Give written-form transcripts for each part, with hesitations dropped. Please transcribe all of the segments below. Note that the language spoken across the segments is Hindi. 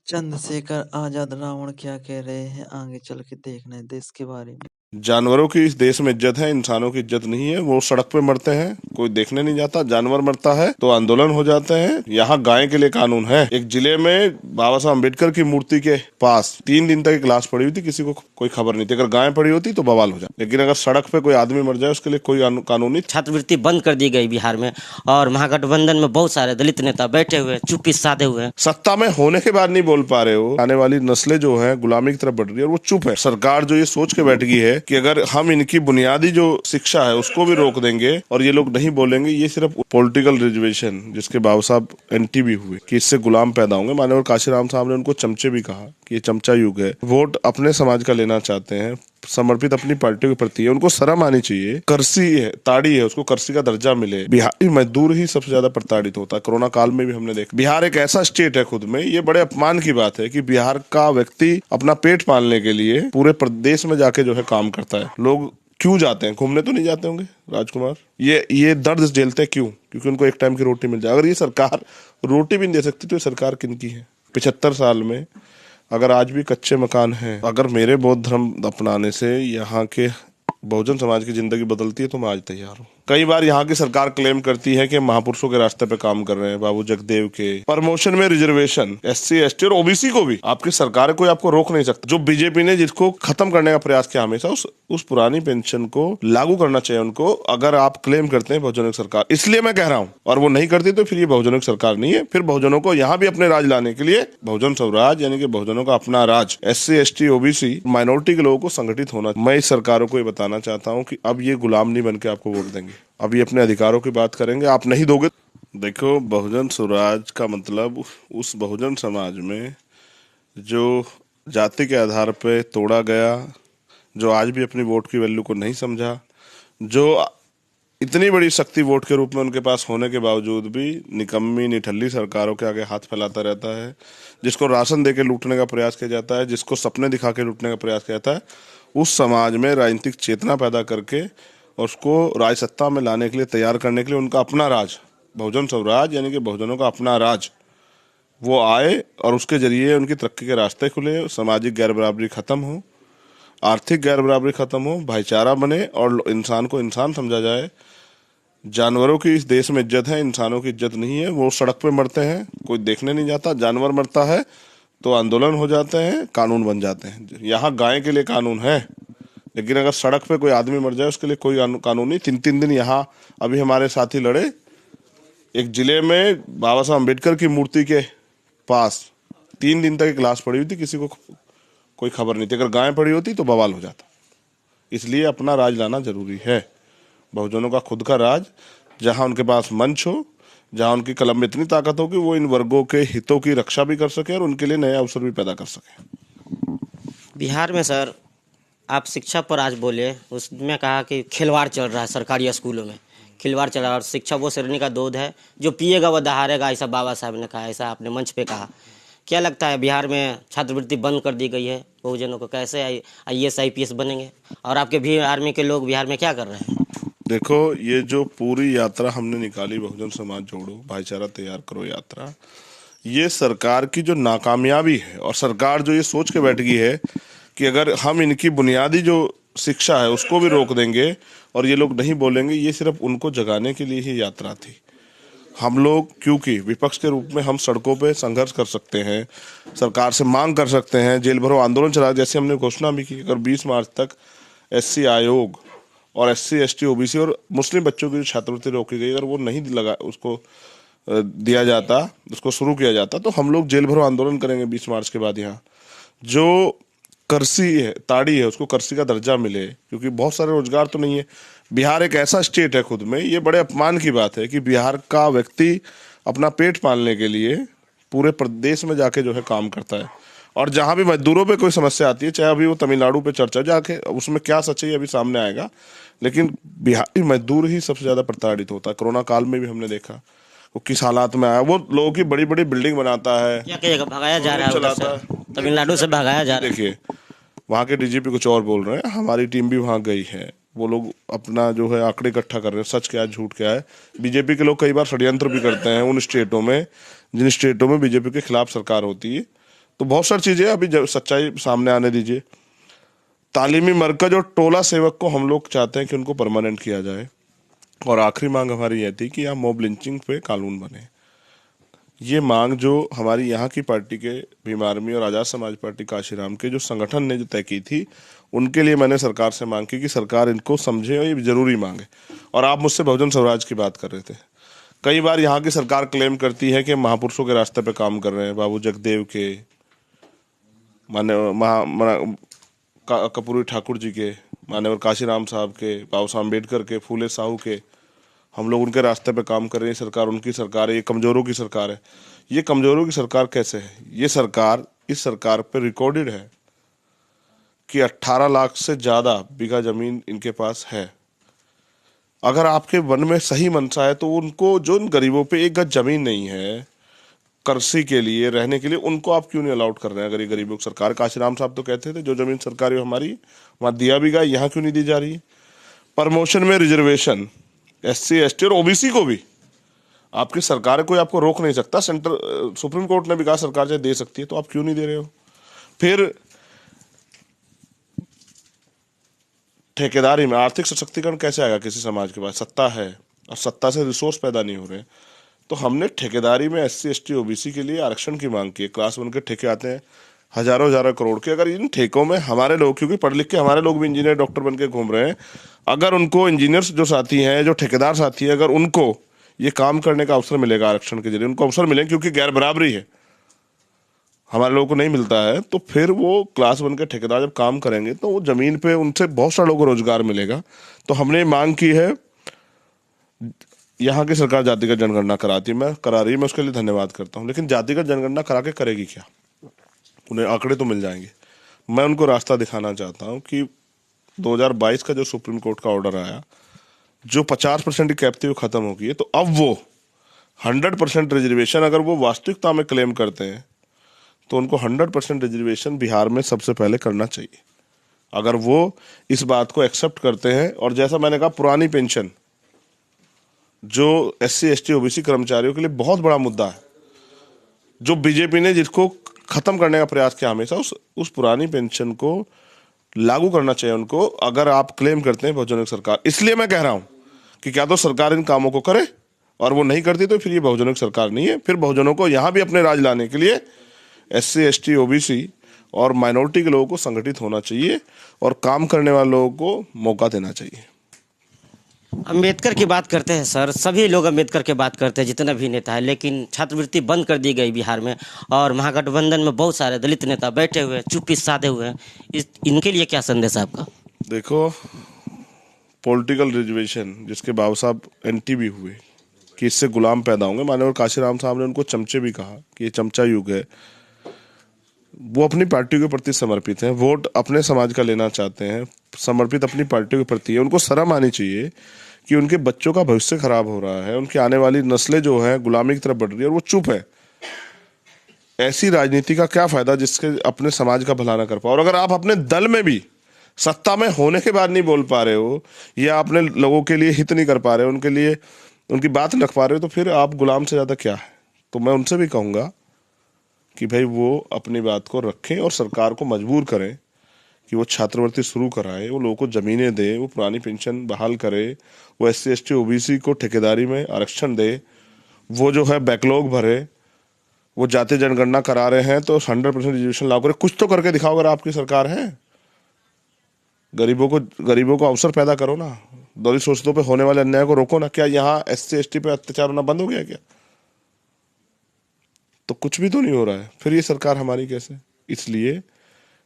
चंद्रशेखर आजाद रावण क्या कह रहे हैं आगे चल के देखना है देश के बारे में। जानवरों की इस देश में इज्जत है, इंसानों की इज्जत नहीं है। वो सड़क पे मरते हैं, कोई देखने नहीं जाता। जानवर मरता है तो आंदोलन हो जाते हैं। यहाँ गाय के लिए कानून है। एक जिले में बाबा साहब अम्बेडकर की मूर्ति के पास 3 दिन तक एक लाश पड़ी हुई थी, किसी को कोई खबर नहीं थी। अगर गाय पड़ी होती तो बवाल हो जाए, लेकिन अगर सड़क पे कोई आदमी मर जाए उसके लिए कोई कानून नहीं। छात्रवृत्ति बंद कर दी गई बिहार में, और महागठबंधन में बहुत सारे दलित नेता बैठे हुए चुप्पी साधे हुए हैं। सत्ता में होने के बाद नहीं बोल पा रहे हो। आने वाली नस्लें जो है गुलामी की तरफ बढ़ रही है और वो चुप है। सरकार जो ये सोच के बैठ गई है कि अगर हम इनकी बुनियादी जो शिक्षा है उसको भी रोक देंगे और ये लोग नहीं बोलेंगे, ये सिर्फ पॉलिटिकल रिजर्वेशन जिसके बाबा साहब एंटी भी हुए कि इससे गुलाम पैदा होंगे। माननीय काशीराम साहब ने उनको चमचे भी कहा कि ये चमचा युग है। वोट अपने समाज का लेना चाहते हैं, समर्पित अपनी पार्टी के प्रति है। उनको शर्म आनी चाहिए। करसी है, ताड़ी है, उसको करसी का दर्जा मिले। बिहारी मजदूर ही सबसे ज्यादा प्रताड़ित होता है। कोरोना काल में भी हमने देखा। बिहार एक ऐसा स्टेट है खुद में, ये बड़े अपमान की बात है कि बिहार का व्यक्ति अपना पेट पालने के लिए पूरे प्रदेश में जाके जो है काम करता है। लोग क्यों जाते हैं? घूमने तो नहीं जाते होंगे राजकुमार। ये दर्द झेलते हैं क्यों? क्योंकि उनको एक टाइम की रोटी मिल जाए। अगर ये सरकार रोटी भी नहीं दे सकती तो ये सरकार किनकी है? 75 साल में अगर आज भी कच्चे मकान हैं, अगर मेरे बौद्ध धर्म अपनाने से यहाँ के बहुजन समाज की जिंदगी बदलती है तो मैं आज तैयार हूँ। कई बार यहाँ की सरकार क्लेम करती है कि महापुरुषों के रास्ते पे काम कर रहे हैं। बाबू जगदेव के प्रमोशन में रिजर्वेशन SC ST और OBC को भी आपकी सरकार कोई आपको रोक नहीं सकता। जो बीजेपी ने जिसको खत्म करने का प्रयास किया हमेशा, उस पुरानी पेंशन को लागू करना चाहिए उनको। अगर आप क्लेम करते हैं बहुजनों की सरकार, इसलिए मैं कह रहा हूँ, और वो नहीं करती तो फिर ये बहुजनों की सरकार नहीं है। फिर बहुजनों को यहाँ भी अपने राज लाने के लिए बहुजन स्वराज यानी कि बहुजनों का अपना राज, SC ST OBC माइनॉरिटी के लोगों को संगठित होना। मैं इस सरकारों को ये बताना चाहता हूँ कि अब ये गुलाम नहीं बन के आपको वोट देंगे। अब ये अपने अधिकारों की बात करेंगे। आप नहीं दोगे। देखो, बहुजन स्वराज का मतलब उस बहुजन समाज में जो जाति के आधार पे तोड़ा गया, जो आज भी अपनी वोट की वैल्यू को नहीं समझा, जो इतनी बड़ी शक्ति वोट के रूप में उनके पास होने के बावजूद भी निकम्मी निठल्ली सरकारों के आगे हाथ फैलाता रहता है, जिसको राशन देके लूटने का प्रयास किया जाता है, जिसको सपने दिखा के लूटने का प्रयास किया जाता है, उस समाज में राजनीतिक चेतना पैदा करके और उसको राज सत्ता में लाने के लिए, तैयार करने के लिए उनका अपना राज, बहुजन स्वराज यानी कि बहुजनों का अपना राज, वो आए और उसके जरिए उनकी तरक्की के रास्ते खुले, सामाजिक गैर बराबरी खत्म हो, आर्थिक गैर बराबरी खत्म हो, भाईचारा बने और इंसान को इंसान समझा जाए। जानवरों की इस देश में इज्जत है, इंसानों की इज्जत नहीं है। वो सड़क पे मरते हैं, कोई देखने नहीं जाता। जानवर मरता है तो आंदोलन हो जाते हैं, कानून बन जाते हैं। यहाँ गाय के लिए कानून है, लेकिन अगर सड़क पे कोई आदमी मर जाए उसके लिए कोई कानून नहीं। 3-3 दिन यहाँ अभी हमारे साथी लड़े। एक जिले में बाबा साहब अम्बेडकर की मूर्ति के पास 3 दिन तक एक लाश पड़ी हुई थी, किसी को कोई खबर नहीं थी। अगर गाय पड़ी होती तो बवाल हो जाता। इसलिए अपना राज लाना जरूरी है। बहुजनों का खुद का राज, जहां उनके पास मंच हो, जहां उनकी कलम में इतनी ताकत हो कि वो इन वर्गों के हितों की रक्षा भी कर सके और उनके लिए नए अवसर भी पैदा कर सके। बिहार में सर, आप शिक्षा पर आज बोले, उसमें कहा कि खिलवाड़ चल रहा है सरकारी स्कूलों में, खिलवाड़ चल रहा है। और शिक्षा वो श्रेणी का दूध है जो पिएगा वह दहाड़ेगा, ऐसा बाबा साहब ने कहा, ऐसा आपने मंच पे कहा। क्या लगता है बिहार में छात्रवृत्ति बंद कर दी गई है, बहुजनों को कैसे IAS IPS बनेंगे? और आपके भी आर्मी के लोग बिहार में क्या कर रहे हैं? देखो, ये जो पूरी यात्रा हमने निकाली, बहुजन समाज जोड़ो भाईचारा तैयार करो यात्रा, ये सरकार की जो नाकामयाबी है और सरकार जो ये सोच के बैठ गई है कि अगर हम इनकी बुनियादी जो शिक्षा है उसको भी रोक देंगे और ये लोग नहीं बोलेंगे, ये सिर्फ उनको जगाने के लिए ही यात्रा थी। हम लोग क्योंकि विपक्ष के रूप में हम सड़कों पे संघर्ष कर सकते हैं, सरकार से मांग कर सकते हैं, जेल भरो आंदोलन चला, जैसे हमने घोषणा भी की। अगर 20 मार्च तक SC आयोग और SC ST OBC और मुस्लिम बच्चों की जो छात्रवृत्ति रोकी गई, अगर वो नहीं लगा उसको दिया जाता, उसको शुरू किया जाता, तो हम लोग जेल भरो आंदोलन करेंगे 20 मार्च के बाद। यहाँ जो करसी है, ताड़ी है, उसको करसी का दर्जा मिले, क्योंकि बहुत सारे रोजगार तो नहीं है। बिहार एक ऐसा स्टेट है खुद में, ये बड़े अपमान की बात है कि बिहार का व्यक्ति अपना पेट पालने के लिए पूरे प्रदेश में जाके जो है काम करता है। और जहां भी मजदूरों पे कोई समस्या आती है, चाहे अभी वो तमिलनाडु पे चर्चा जाके, उसमें क्या सच्चाई अभी सामने आएगा, लेकिन बिहारी मजदूर ही सबसे ज्यादा प्रताड़ित होता है। कोरोना काल में भी हमने देखा वो किस हालात में आया। वो लोगों की बड़ी बड़ी बिल्डिंग बनाता है, क्या कहिएगा, भगाया जा रहा है उधर से, तमिलनाडु से भगाया जा रहा है। देखिए, वहाँ के DGP कुछ और बोल रहे हैं, हमारी टीम भी वहाँ गई है। वो लोग अपना जो है आंकड़े इकट्ठा कर रहे हैं, सच क्या है झूठ क्या है। बीजेपी के लोग कई बार षड्यंत्र भी करते हैं उन स्टेटों में जिन स्टेटों में बीजेपी के खिलाफ सरकार होती है। तो बहुत सारी चीजें अभी सच्चाई सामने आने दीजिए। तालीमी मरकज और टोला सेवक को हम लोग चाहते हैं कि उनको परमानेंट किया जाए। और आखिरी मांग हमारी यह थी कि यहाँ मॉब लिंचिंग पे कानून बने। ये मांग जो हमारी यहाँ की पार्टी के भीम आर्मी और आज़ाद समाज पार्टी काशीराम के जो संगठन ने जो तय की थी, उनके लिए मैंने सरकार से मांग की कि सरकार इनको समझे और ये जरूरी मांग है। और आप मुझसे बहुजन स्वराज की बात कर रहे थे। कई बार यहाँ की सरकार क्लेम करती है कि महापुरुषों के रास्ते पे काम कर रहे हैं, बाबू जगदेव के, कपूरी ठाकुर जी के, मान्यवर काशीराम साहब के, बाबा साहब अम्बेडकर के, फूले साहू के, हम लोग उनके रास्ते पे काम कर रहे हैं। सरकार उनकी सरकार है, ये कमजोरों की सरकार है। ये कमजोरों की सरकार कैसे है? ये सरकार, इस सरकार पे रिकॉर्डेड है कि 18 लाख से ज्यादा बीघा जमीन इनके पास है। अगर आपके वन में सही मनसा है तो उनको, जो उन गरीबों पे एक गज जमीन नहीं है कृषि के लिए, रहने के लिए, उनको आप क्यों नहीं अलाउड कर रहे हैं? अगर ये गरीबों की सरकार, काशीराम साहब तो कहते थे जो जमीन सरकारी हो हमारी, वहां दिया भी गया, यहाँ क्यों नहीं दी जा रही? प्रमोशन में रिजर्वेशन SC ST और OBC को भी आपकी सरकार, कोई आपको रोक नहीं सकता। सुप्रीम कोर्ट ने भी कहा सरकार चाहे दे सकती है, तो आप क्यों नहीं दे रहे हो? फिर ठेकेदारी में आर्थिक सशक्तिकरण कैसे आएगा? किसी समाज के पास सत्ता है और सत्ता से रिसोर्स पैदा नहीं हो रहे, तो हमने ठेकेदारी में SC ST OBC के लिए आरक्षण की मांग की है। क्लास 1 के ठेके आते हैं हजारों हजारों करोड़ के। अगर इन ठेकों में हमारे लोग, क्योंकि पढ़ लिख के हमारे लोग भी इंजीनियर डॉक्टर बन के घूम रहे हैं, अगर उनको इंजीनियर्स जो साथी हैं, जो ठेकेदार साथी हैं, अगर उनको ये काम करने का अवसर मिलेगा आरक्षण के जरिए, उनको अवसर मिले, क्योंकि गैर बराबरी है, हमारे लोगों को नहीं मिलता है, तो फिर वो क्लास 1 के ठेकेदार जब काम करेंगे तो वो जमीन पे उनसे बहुत सारे लोगों को रोजगार मिलेगा। तो हमने मांग की है, यहाँ की सरकार जातिगत जनगणना करा रही है, मैं उसके लिए धन्यवाद करता हूँ, लेकिन जातिगत जनगणना करा के करेगी क्या? उन्हें आंकड़े तो मिल जाएंगे। मैं उनको रास्ता दिखाना चाहता हूँ कि 2022 का जो सुप्रीम कोर्ट का ऑर्डर आया, जो 50% की कैप थी वो खत्म हो गई है, तो अब वो 100% रिजर्वेशन, अगर वो वास्तविकता में क्लेम करते हैं तो उनको 100% रिजर्वेशन बिहार में सबसे पहले करना चाहिए। अगर वो इस बात को एक्सेप्ट करते हैं, और जैसा मैंने कहा, पुरानी पेंशन जो SC ST OBC कर्मचारियों के लिए बहुत बड़ा मुद्दा है, जो बीजेपी ने जिसको खत्म करने का प्रयास किया हमेशा, उस पुरानी पेंशन को लागू करना चाहिए उनको, अगर आप क्लेम करते हैं बहुजनों की सरकार। इसलिए मैं कह रहा हूं कि क्या तो सरकार इन कामों को करे, और वो नहीं करती तो फिर ये बहुजनों की सरकार नहीं है। फिर बहुजनों को यहां भी अपने राज लाने के लिए SC ST OBC और माइनॉरिटी के लोगों को संगठित होना चाहिए और काम करने वाले लोगों को मौका देना चाहिए। अम्बेडकर की बात करते हैं सर, सभी लोग अम्बेडकर की बात करते हैं, जितना भी नेता है, लेकिन छात्रवृत्ति बंद कर दी गई बिहार में, और महागठबंधन में बहुत सारे दलित नेता बैठे हुए हैं, चुप्पी साधे हुए हैं। इनके लिए क्या संदेश है आपका? देखो, पॉलिटिकल रिजर्वेशन जिसके बाबा साहब एंटी भी हुए कि इससे गुलाम पैदा होंगे, माननीय काशीराम साहब ने उनको चमचे भी कहा कि ये चमचा युग है। वो अपनी पार्टी के प्रति समर्पित हैं, वोट अपने समाज का लेना चाहते हैं, समर्पित अपनी पार्टी के प्रति है। उनको शर्म आनी चाहिए कि उनके बच्चों का भविष्य खराब हो रहा है, उनकी आने वाली नस्लें जो हैं गुलामी की तरफ बढ़ रही है, और वो चुप है। ऐसी राजनीति का क्या फायदा जिसके अपने समाज का भला ना कर पाओ। और अगर आप अपने दल में भी सत्ता में होने के बाद नहीं बोल पा रहे हो, या अपने लोगों के लिए हित नहीं कर पा रहे हो, उनके लिए उनकी बात नहीं रख पा रहे हो, तो फिर आप गुलाम से ज्यादा क्या है? तो मैं उनसे भी कहूंगा कि भाई वो अपनी बात को रखें और सरकार को मजबूर करें कि वो छात्रवृत्ति शुरू कराए, वो लोगों को जमीनें दे, वो पुरानी पेंशन बहाल करे, वो SC ST OBC को ठेकेदारी में आरक्षण दे, वो जो है बैकलॉग भरे, वो जाति जनगणना करा रहे हैं तो 100% रिजर्वेशन लागू करे। कुछ तो करके दिखाओ अगर आपकी सरकार है। गरीबों को अवसर पैदा करो ना, दलित शोषितों पे होने वाले अन्याय को रोको ना। क्या यहाँ SC ST पे अत्याचार होना बंद हो गया क्या? तो कुछ भी तो नहीं हो रहा है, फिर ये सरकार हमारी कैसे? इसलिए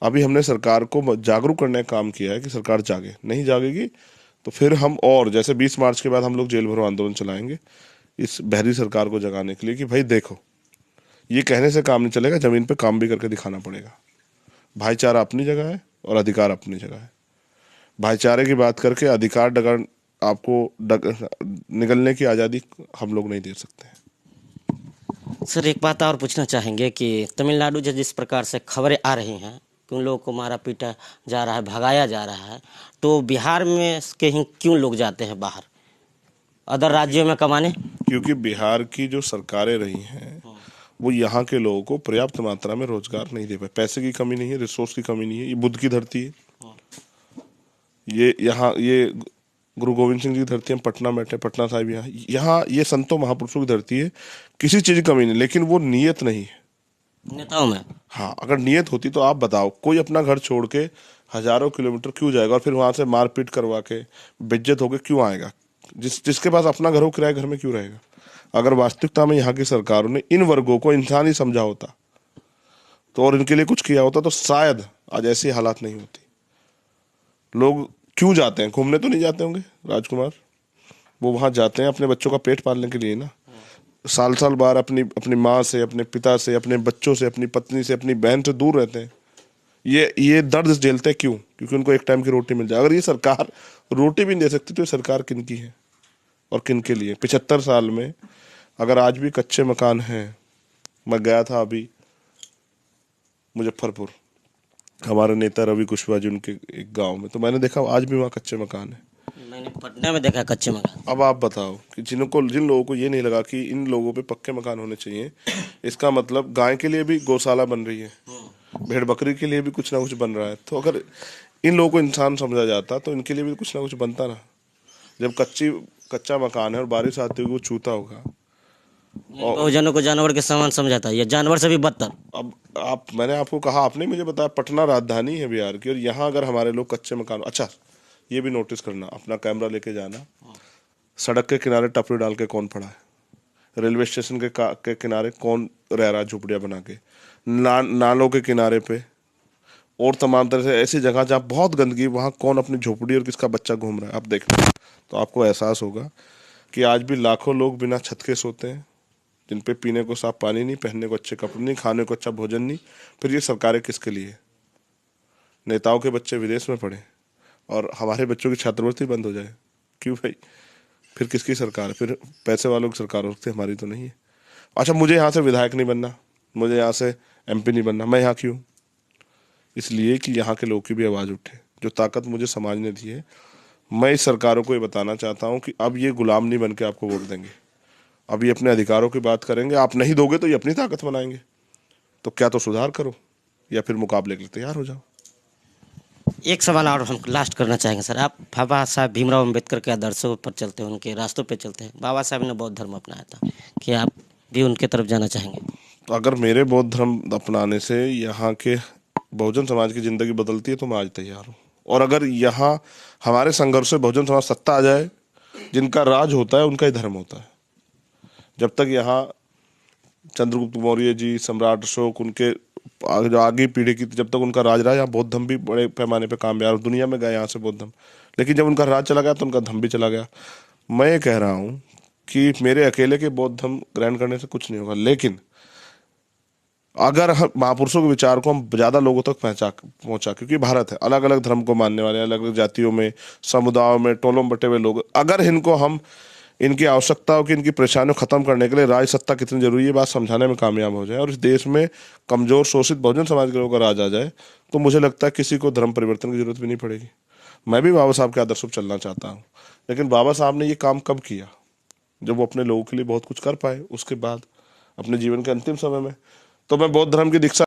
अभी हमने सरकार को जागरूक करने का काम किया है कि सरकार जागे। नहीं जागेगी तो फिर हम, और जैसे 20 मार्च के बाद हम लोग जेल भरो आंदोलन चलाएंगे इस बहरी सरकार को जगाने के लिए कि भाई देखो, ये कहने से काम नहीं चलेगा, जमीन पे काम भी करके दिखाना पड़ेगा। भाईचारा अपनी जगह है और अधिकार अपनी जगह है। भाईचारे की बात करके अधिकार आपको निगलने की आज़ादी हम लोग नहीं दे सकते हैं। सर, एक बात और पूछना चाहेंगे कि तमिलनाडु से जिस प्रकार से खबरें आ रही हैं कि उन लोगों को मारा पीटा जा रहा है, भगाया जा रहा है, तो बिहार में के ही क्यों लोग जाते हैं बाहर अदर राज्यों में कमाने? क्योंकि बिहार की जो सरकारें रही हैं वो यहाँ के लोगों को पर्याप्त मात्रा में रोजगार नहीं दे पाए। पैसे की कमी नहीं है, रिसोर्स की कमी नहीं है, ये बुद्ध की धरती है, ये यहाँ ये गुरु गोविंद सिंह जी की धरती है, हम पटना बैठे, पटना साहिब यहाँ यहाँ ये संतों महापुरुषों की धरती है, किसी चीज़ की कमी नहीं, लेकिन वो नीयत नहीं है नेताओं में। हाँ, अगर नीयत होती तो आप बताओ, कोई अपना घर छोड़ के हजारों किलोमीटर क्यों जाएगा और फिर वहां से मारपीट करवा के बेइज्जत होके क्यों आएगा? जिसके पास अपना घर हो, किराए घर में क्यों रहेगा? अगर वास्तविकता में यहाँ की सरकारों ने इन वर्गों को इंसान ही समझा होता तो और इनके लिए कुछ किया होता तो शायद आज ऐसी हालात नहीं होती। लोग क्यों जाते हैं? घूमने तो नहीं जाते होंगे राजकुमार, वो वहां जाते हैं अपने बच्चों का पेट पालने के लिए ना। साल साल बार अपनी माँ से, अपने पिता से, अपने बच्चों से, अपनी पत्नी से, अपनी बहन से दूर रहते हैं। ये दर्द झेलते हैं क्यों? क्योंकि उनको एक टाइम की रोटी मिल जाए। अगर ये सरकार रोटी भी नहीं दे सकती तो ये सरकार किन की है और किन के लिए? 75 साल में अगर आज भी कच्चे मकान हैं, मैं गया था अभी मुजफ्फरपुर, हमारे नेता रवि कुशवाहा जी उनके एक गांव में, तो मैंने देखा आज भी वहाँ कच्चे मकान है। मैंने पटना में देखा कच्चे मकान। अब आप बताओ कि जिन लोगों को ये नहीं लगा कि इन लोगों पे पक्के मकान होने चाहिए, इसका मतलब गाय के लिए भी गौशाला बन रही है, भेड़ बकरी के लिए भी कुछ ना कुछ बन रहा है। तो अगर इन लोगों को इंसान समझा जाता तो इनके लिए भी कुछ ना कुछ बनता ना। जब कच्चा मकान है और बारिश आती होगी वो चूता होगा। बहुजनों को जानवर के समान समझाता है, ये जानवर से भी बदतर। अब मैंने आपको कहा, आपने मुझे बताया पटना राजधानी है बिहार की, और यहाँ अगर हमारे लोग कच्चे मकान, अच्छा ये भी नोटिस करना, अपना कैमरा लेके जाना, सड़क के किनारे टपरी डाल के कौन पड़ा है, रेलवे स्टेशन के किनारे कौन रह रहा है झुपड़ियाँ बना के, नालों के किनारे पे और तमाम तरह से ऐसी जगह जहाँ बहुत गंदगी, वहाँ कौन अपनी झोपड़ी और किसका बच्चा घूम रहा है। आप देखना तो आपको एहसास होगा कि आज भी लाखों लोग बिना छत के सोते हैं, जिन पे पीने को साफ पानी नहीं, पहनने को अच्छे कपड़े नहीं, खाने को अच्छा भोजन नहीं। फिर ये सरकारें किसके लिए? नेताओं के बच्चे विदेश में पढ़े और हमारे बच्चों की छात्रवृत्ति बंद हो जाए, क्यों भाई? फिर किसकी सरकार? फिर पैसे वालों की सरकार होती है, हमारी तो नहीं है। अच्छा, मुझे यहाँ से विधायक नहीं बनना, मुझे यहाँ से MP नहीं बनना, मैं यहाँ क्यों? इसलिए कि यहाँ के लोगों की भी आवाज़ उठे। जो ताकत मुझे समाज ने दी है, मैं इस सरकारों को ये बताना चाहता हूँ कि अब ये गुलाम नहीं बन के आपको वोट देंगे, अब ये अपने अधिकारों की बात करेंगे। आप नहीं दोगे तो ये अपनी ताकत बनाएंगे। तो क्या तो सुधार करो या फिर मुकाबले के लिए तैयार हो जाओ। एक सवाल और हम लास्ट करना चाहेंगे सर। आप बाबा साहब भीमराव अम्बेडकर के आदर्शों पर चलते हैं, उनके रास्तों पे चलते हैं। बाबा साहब ने बौद्ध धर्म अपनाया था, क्या आप भी उनके तरफ जाना चाहेंगे? तो अगर मेरे बौद्ध धर्म अपनाने से यहाँ के बहुजन समाज की जिंदगी बदलती है तो मैं आज तैयार हूँ। और अगर यहाँ हमारे संघर्ष से बहुजन समाज सत्ता आ जाए, जिनका राज होता है उनका ही धर्म होता है। जब तक यहाँ चंद्रगुप्त मौर्य जी, सम्राट अशोक, उनके जो आगे पीढ़ी की, जब तक उनका राज रहा, यहाँ बौद्ध धर्म भी बड़े पैमाने पे कामयाब दुनिया में गए यहाँ से बौद्ध धर्म। लेकिन जब उनका राज चला गया तो उनका धर्म भी चला गया। मैं ये कह रहा हूँ कि मेरे अकेले के बौद्ध धर्म ग्रहण करने से कुछ नहीं होगा, लेकिन अगर हम महापुरुषों के विचार को हम ज़्यादा लोगों तक पहुंचा, क्योंकि भारत है, अलग अलग धर्म को मानने वाले, अलग अलग जातियों में, समुदायों में, टोलों में बटे हुए लोग, अगर इनको हम इनकी आवश्यकताओं की, इनकी परेशानियों को खत्म करने के लिए राज सत्ता कितनी जरूरी है बात समझाने में कामयाब हो जाए और इस देश में कमजोर शोषित बहुजन समाज के लोगों का राज आ जाए, तो मुझे लगता है किसी को धर्म परिवर्तन की जरूरत भी नहीं पड़ेगी। मैं भी बाबा साहब के आदर्शों पर चलना चाहता हूँ, लेकिन बाबा साहब ने ये काम कब किया? जब वो अपने लोगों के लिए बहुत कुछ कर पाए, उसके बाद अपने जीवन के अंतिम समय में। तो मैं बौद्ध धर्म की दीक्षा